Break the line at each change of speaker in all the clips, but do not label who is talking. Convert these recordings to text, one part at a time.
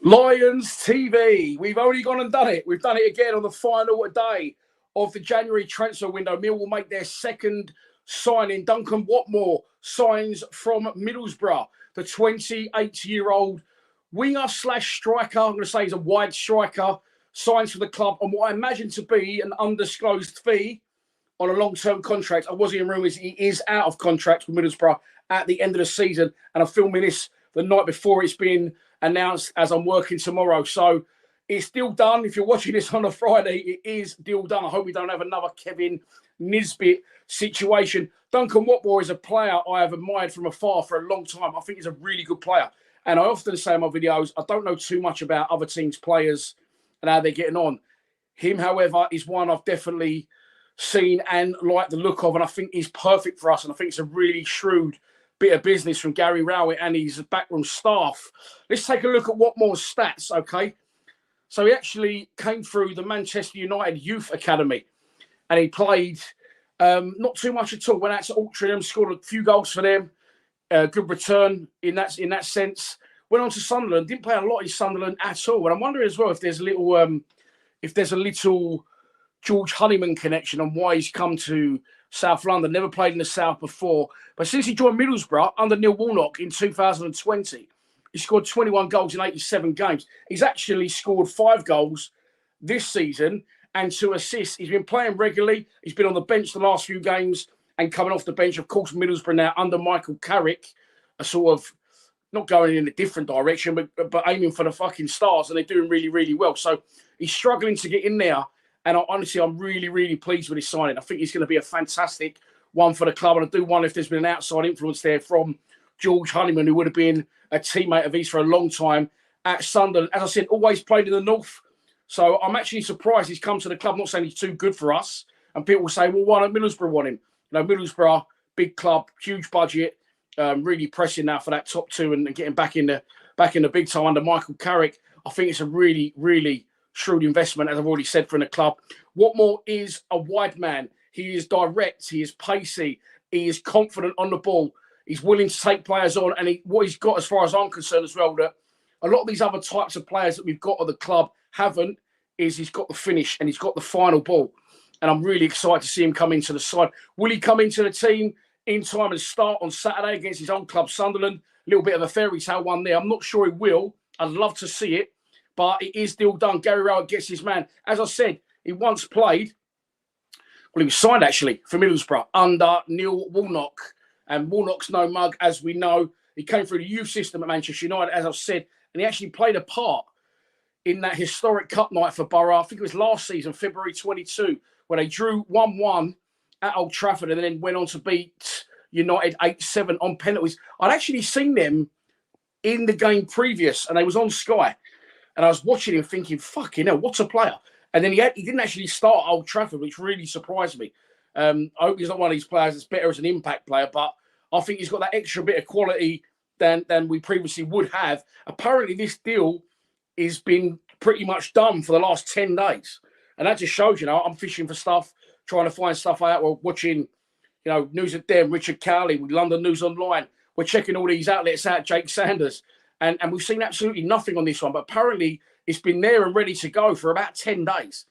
Lions TV. We've only gone and done it. We've done it again on the final day of the January transfer window. Millwall will make their second signing. Duncan Watmore signs from Middlesbrough. The 28-year-old winger slash striker, I'm going to say he's a wide striker, signs for the club on what I imagine to be an undisclosed fee on a long-term contract. I was hearing rumours he is out of contract with Middlesbrough at the end of the season, and I'm filming this the night before it's been announced as I'm working tomorrow. So it's still done. If you're watching this on a Friday, it is still done. I hope we don't have another Kevin Nisbet situation. Duncan Watmore is a player I have admired from afar for a long time. I think he's a really good player. And I often say in my videos, I don't know too much about other teams' players and how they're getting on. Him, however, is one I've definitely seen and like the look of, and I think he's perfect for us. And I think it's a really shrewd bit of business from Gary Rowett and his backroom staff. Let's take a look at Watmore's stats, okay? So he actually came through the Manchester United Youth Academy, and he played not too much at all. Went out to Altrincham, scored a few goals for them. Good return in that sense. Went on to Sunderland, didn't play a lot in Sunderland at all. And I'm wondering as well if there's a little George Honeyman connection on why he's come to South London. Never played in the South before. But since he joined Middlesbrough under Neil Warnock in 2020, he scored 21 goals in 87 games. He's actually scored 5 goals this season and 2 assists. He's been playing regularly. He's been on the bench the last few games and coming off the bench. Of course, Middlesbrough now under Michael Carrick are sort of not going in a different direction, but aiming for the fucking stars, and they're doing really, really well. So he's struggling to get in there. And honestly, I'm really, really pleased with his signing. I think he's going to be a fantastic one for the club. And I do wonder if there's been an outside influence there from George Honeyman, who would have been a teammate of his for a long time at Sunderland. As I said, always played in the North. So I'm actually surprised he's come to the club. I'm not saying he's too good for us. And people will say, well, why don't Middlesbrough want him? You know, Middlesbrough, big club, huge budget, really pressing now for that top 2 and getting back in the big time under Michael Carrick. I think it's a really, really shrewd investment, as I've already said, for the club. Watmore is a wide man. He is direct. He is pacey. He is confident on the ball. He's willing to take players on. And what he's got, as far as I'm concerned as well, that a lot of these other types of players that we've got at the club haven't, is he's got the finish and he's got the final ball. And I'm really excited to see him come into the side. Will he come into the team in time and start on Saturday against his old club, Sunderland? A little bit of a fairy tale one there. I'm not sure he will. I'd love to see it. But it is still done. Gary Rowett gets his man. As I said, he once played, well, he was signed actually for Middlesbrough under Neil Warnock. And Warnock's no mug, as we know. He came through the youth system at Manchester United, as I've said, and he actually played a part in that historic cup night for Borough. I think it was last season, February 22, where they drew 1-1 at Old Trafford and then went on to beat United 8-7 on penalties. I'd actually seen them in the game previous, and they was on Sky. And I was watching him thinking, fucking hell, what a player. And then he didn't actually start at Old Trafford, which really surprised me. I hope he's not one of these players that's better as an impact player, but I think he's got that extra bit of quality than we previously would have. Apparently, this deal has been pretty much done for the last 10 days. And that just shows, I'm fishing for stuff, trying to find stuff out. We're watching, News at Dem, Richard Cowley, with London News Online. We're checking all these outlets out, Jake Sanders. And we've seen absolutely nothing on this one. But apparently, it's been there and ready to go for about 10 days.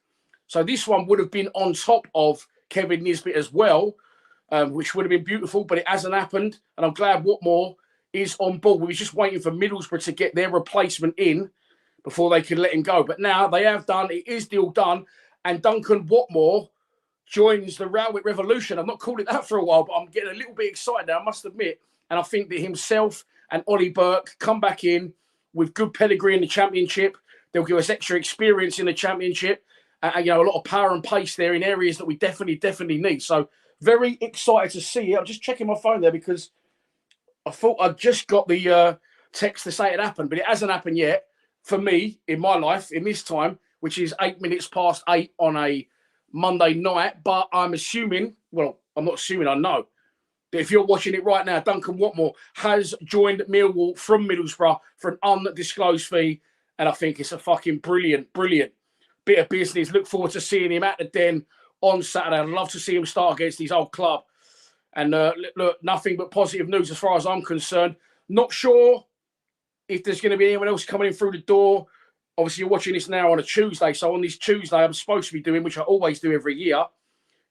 So this one would have been on top of Kevin Nisbet as well, which would have been beautiful, but it hasn't happened. And I'm glad Watmore is on board. We were just waiting for Middlesbrough to get their replacement in before they could let him go. But now they have done. It is still done. And Duncan Watmore joins the Rowett Revolution. I've not called it that for a while, but I'm getting a little bit excited now, I must admit. And I think that himself and Ollie Burke come back in with good pedigree in the Championship. They'll give us extra experience in the Championship. A lot of power and pace there in areas that we definitely need. So very excited to see it. I'm just checking my phone there because I thought I just got the text to say it happened, but it hasn't happened yet for me in my life in this time, which is 8 minutes past 8 on a Monday night. But I'm assuming, well, I'm not assuming, I know, that if you're watching it right now, Duncan Watmore has joined Millwall from Middlesbrough for an undisclosed fee. And I think it's a fucking brilliant bit of business. Look forward to seeing him at the Den on Saturday. I'd love to see him start against his old club. And look, nothing but positive news as far as I'm concerned. Not sure if there's going to be anyone else coming in through the door. Obviously, you're watching this now on a Tuesday. So on this Tuesday, I'm supposed to be doing, which I always do every year,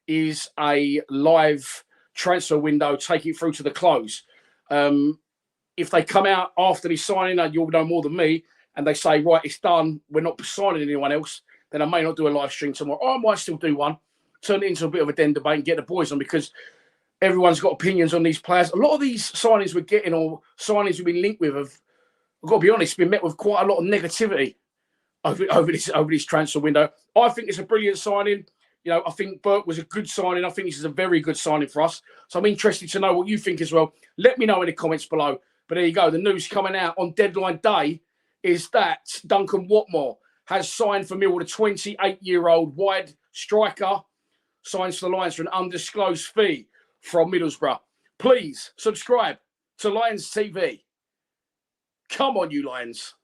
is a live transfer window, take it through to the close. If they come out after this signing, and you'll know more than me, and they say, right, it's done, we're not signing anyone else, then I may not do a live stream tomorrow. Or I might still do one, turn it into a bit of a den debate and get the boys on, because everyone's got opinions on these players. A lot of these signings we're getting, or signings we've been linked with, have, I've got to be honest, been met with quite a lot of negativity over this transfer window. I think it's a brilliant signing. You know, I think Burke was a good signing. I think this is a very good signing for us. So I'm interested to know what you think as well. Let me know in the comments below. But there you go. The news coming out on deadline day is that Duncan Watmore has signed for Millwall. The 28-year-old wide striker signs for the Lions for an undisclosed fee from Middlesbrough. Please subscribe to Lions TV. Come on, you Lions.